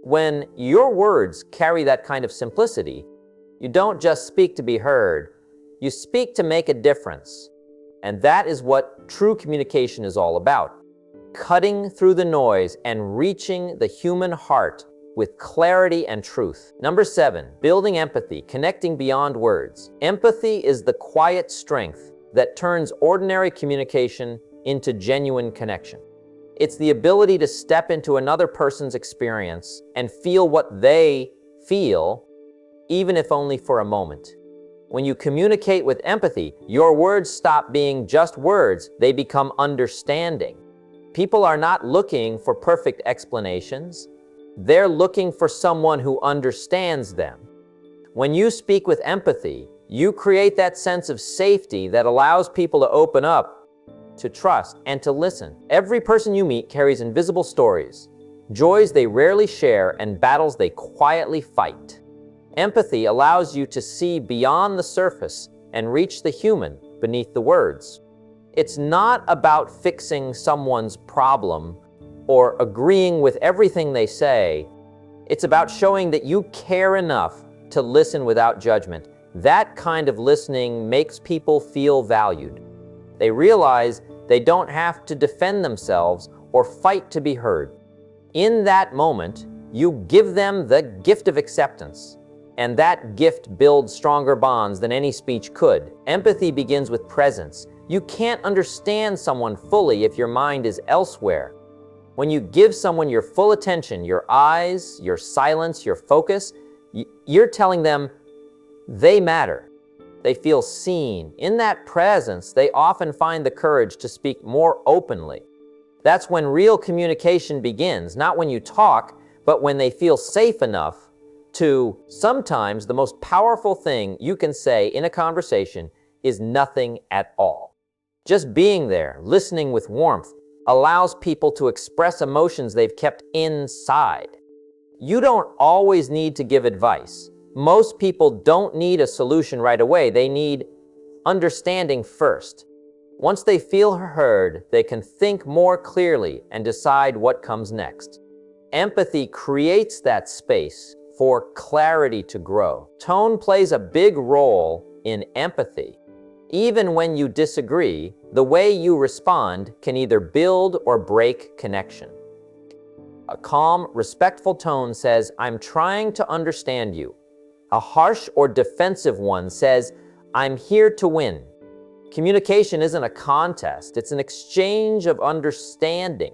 When your words carry that kind of simplicity, you don't just speak to be heard, you speak to make a difference. And that is what true communication is all about. Cutting through the noise and reaching the human heart with clarity and truth. Number 7, building empathy, connecting beyond words. Empathy is the quiet strength that turns ordinary communication into genuine connection. It's the ability to step into another person's experience and feel what they feel, even if only for a moment. When you communicate with empathy, your words stop being just words, they become understanding. People are not looking for perfect explanations. They're looking for someone who understands them. When you speak with empathy, you create that sense of safety that allows people to open up, to trust, and to listen. Every person you meet carries invisible stories, joys they rarely share, and battles they quietly fight. Empathy allows you to see beyond the surface and reach the human beneath the words. It's not about fixing someone's problem or agreeing with everything they say. It's about showing that you care enough to listen without judgment. That kind of listening makes people feel valued. They realize they don't have to defend themselves or fight to be heard. In that moment, you give them the gift of acceptance, and that gift builds stronger bonds than any speech could. Empathy begins with presence. You can't understand someone fully if your mind is elsewhere. When you give someone your full attention, your eyes, your silence, your focus, you're telling them they matter. They feel seen. In that presence, they often find the courage to speak more openly. That's when real communication begins, not when you talk, but when they feel safe enough to. Sometimes the most powerful thing you can say in a conversation is nothing at all. Just being there, listening with warmth, allows people to express emotions they've kept inside. You don't always need to give advice. Most people don't need a solution right away. They need understanding first. Once they feel heard, they can think more clearly and decide what comes next. Empathy creates that space for clarity to grow. Tone plays a big role in empathy. Even when you disagree, the way you respond can either build or break connection. A calm, respectful tone says, "I'm trying to understand you." A harsh or defensive one says, "I'm here to win." Communication isn't a contest, it's an exchange of understanding.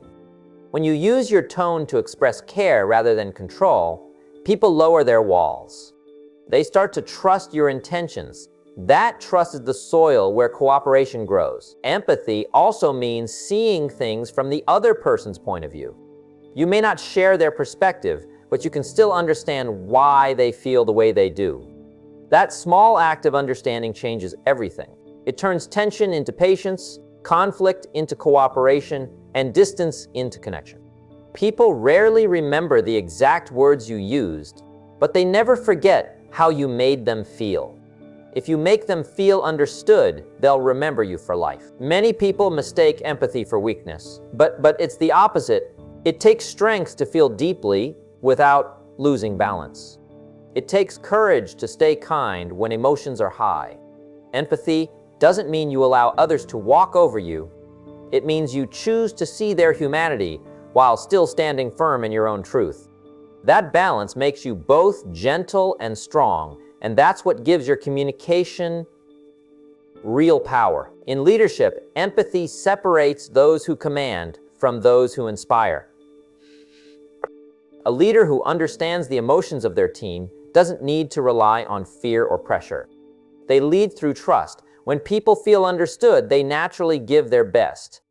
When you use your tone to express care rather than control, people lower their walls. They start to trust your intentions. That trust is the soil where cooperation grows. Empathy also means seeing things from the other person's point of view. You may not share their perspective, but you can still understand why they feel the way they do. That small act of understanding changes everything. It turns tension into patience, conflict into cooperation, and distance into connection. People rarely remember the exact words you used, but they never forget how you made them feel. If you make them feel understood, they'll remember you for life. Many people mistake empathy for weakness, but it's the opposite. It takes strength to feel deeply without losing balance. It takes courage to stay kind when emotions are high. Empathy doesn't mean you allow others to walk over you. It means you choose to see their humanity while still standing firm in your own truth. That balance makes you both gentle and strong, and that's what gives your communication real power. In leadership, empathy separates those who command from those who inspire. A leader who understands the emotions of their team doesn't need to rely on fear or pressure. They lead through trust. When people feel understood, they naturally give their best.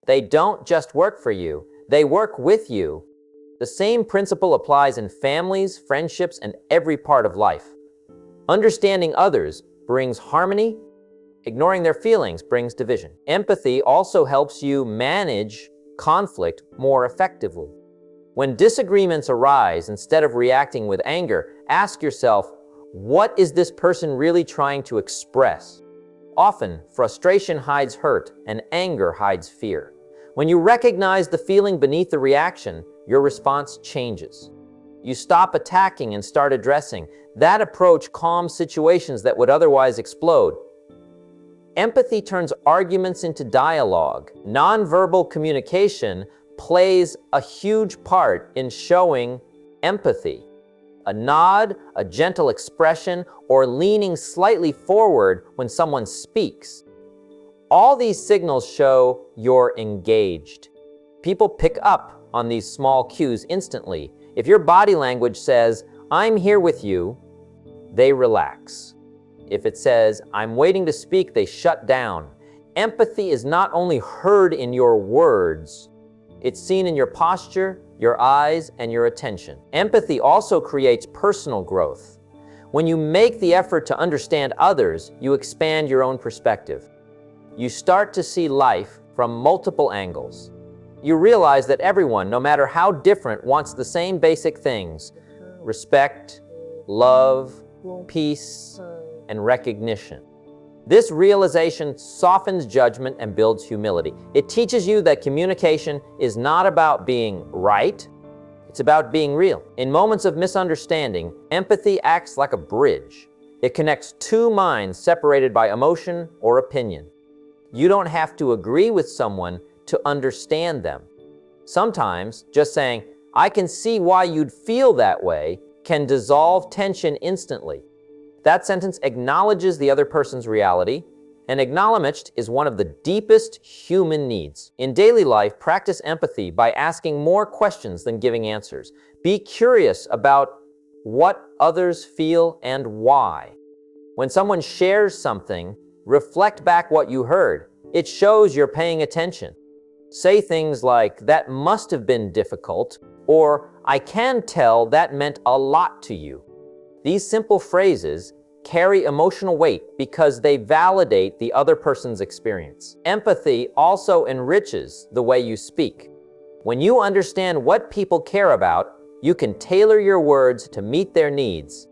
They don't just work for you, they work with you. The same principle applies in families, friendships, and every part of life. Understanding others brings harmony. Ignoring their feelings brings division. Empathy also helps you manage conflict more effectively. When disagreements arise, instead of reacting with anger, ask yourself, what is this person really trying to express? Often, frustration hides hurt and anger hides fear. When you recognize the feeling beneath the reaction, your response changes. You stop attacking and start addressing. That approach calms situations that would otherwise explode. Empathy turns arguments into dialogue. Nonverbal communication plays a huge part in showing empathy. A nod, a gentle expression, or leaning slightly forward when someone speaks. All these signals show you're engaged. People pick up on these small cues instantly. If your body language says, "I'm here with you," they relax. If it says, "I'm waiting to speak," they shut down. Empathy is not only heard in your words, it's seen in your posture, your eyes, and your attention. Empathy also creates personal growth. When you make the effort to understand others, you expand your own perspective. You start to see life from multiple angles. You realize that everyone, no matter how different, wants the same basic things: respect, love, peace, and recognition. This realization softens judgment and builds humility. It teaches you that communication is not about being right, it's about being real. In moments of misunderstanding, empathy acts like a bridge. It connects two minds separated by emotion or opinion. You don't have to agree with someone to understand them. Sometimes just saying, "I can see why you'd feel that way," can dissolve tension instantly. That sentence acknowledges the other person's reality, and acknowledgement is one of the deepest human needs. In daily life, practice empathy by asking more questions than giving answers. Be curious about what others feel and why. When someone shares something, reflect back what you heard. It shows you're paying attention. Say things like, "That must have been difficult," or "I can tell that meant a lot to you." These simple phrases carry emotional weight because they validate the other person's experience. Empathy also enriches the way you speak. When you understand what people care about, you can tailor your words to meet their needs.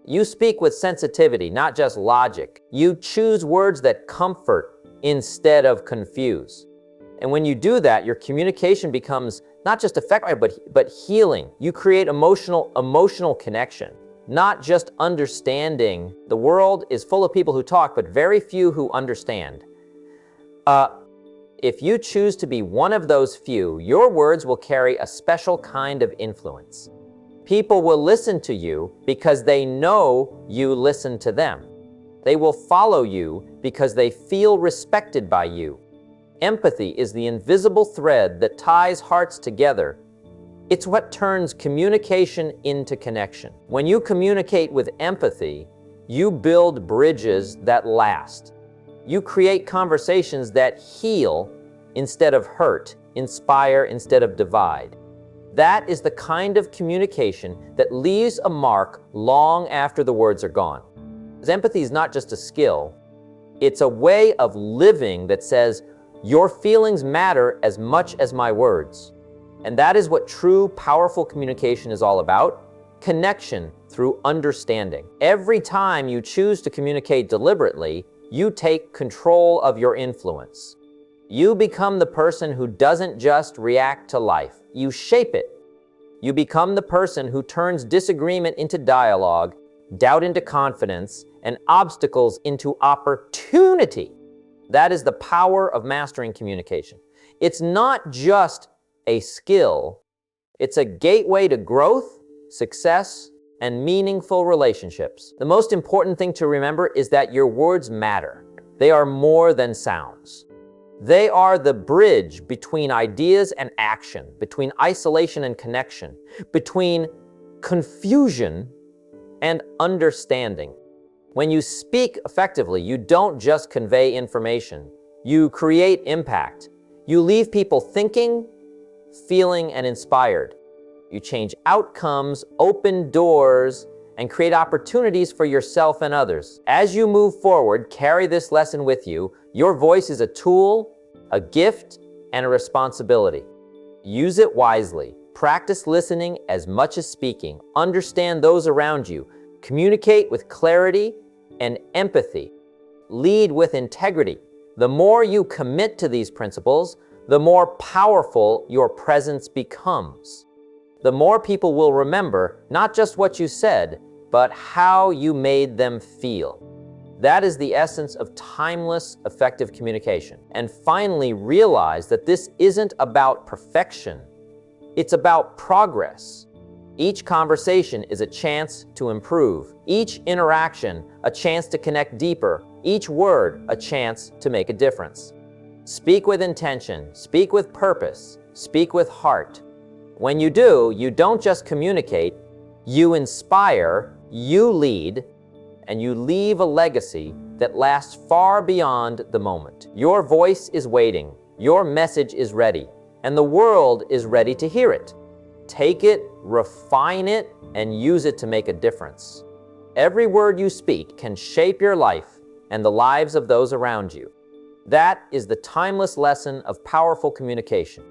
You speak with sensitivity, not just logic. You choose words that comfort instead of confuse. And when you do that, your communication becomes not just effective, but healing. You create emotional connection. Not just understanding. The world is full of people who talk, but very few who understand. If you choose to be one of those few, your words will carry a special kind of influence. People will listen to you because they know you listen to them. They will follow you because they feel respected by you. Empathy is the invisible thread that ties hearts together. It's what turns communication into connection. When you communicate with empathy, you build bridges that last. You create conversations that heal instead of hurt, inspire instead of divide. That is the kind of communication that leaves a mark long after the words are gone. Because empathy is not just a skill, it's a way of living that says, "Your feelings matter as much as my words." And that is what true, powerful communication is all about: connection through understanding. Every time you choose to communicate deliberately, you take control of your influence. You become the person who doesn't just react to life, you shape it. You become the person who turns disagreement into dialogue, doubt into confidence, and obstacles into opportunity. That is the power of mastering communication. It's not just a skill, it's a gateway to growth, success, and meaningful relationships. The most important thing to remember is that your words matter. They are more than sounds. They are the bridge between ideas and action, between isolation and connection, between confusion and understanding. When you speak effectively, you don't just convey information, you create impact. You leave people thinking, feeling, and inspired. You change outcomes, open doors, and create opportunities for yourself and others. As you move forward, carry this lesson with you. Your voice is a tool, a gift, and a responsibility. Use it wisely Practice listening as much as speaking. Understand those around you. Communicate with clarity and empathy. Lead with integrity. The more you commit to these principles, the more powerful your presence becomes. The more people will remember not just what you said, but how you made them feel. That is the essence of timeless, effective communication. And finally, realize that this isn't about perfection. It's about progress. Each conversation is a chance to improve. Each interaction, a chance to connect deeper. Each word, a chance to make a difference. Speak with intention. Speak with purpose. Speak with heart. When you do, you don't just communicate, you inspire, you lead, and you leave a legacy that lasts far beyond the moment. Your voice is waiting, your message is ready, and the world is ready to hear it. Take it, refine it, and use it to make a difference. Every word you speak can shape your life and the lives of those around you. That is the timeless lesson of powerful communication.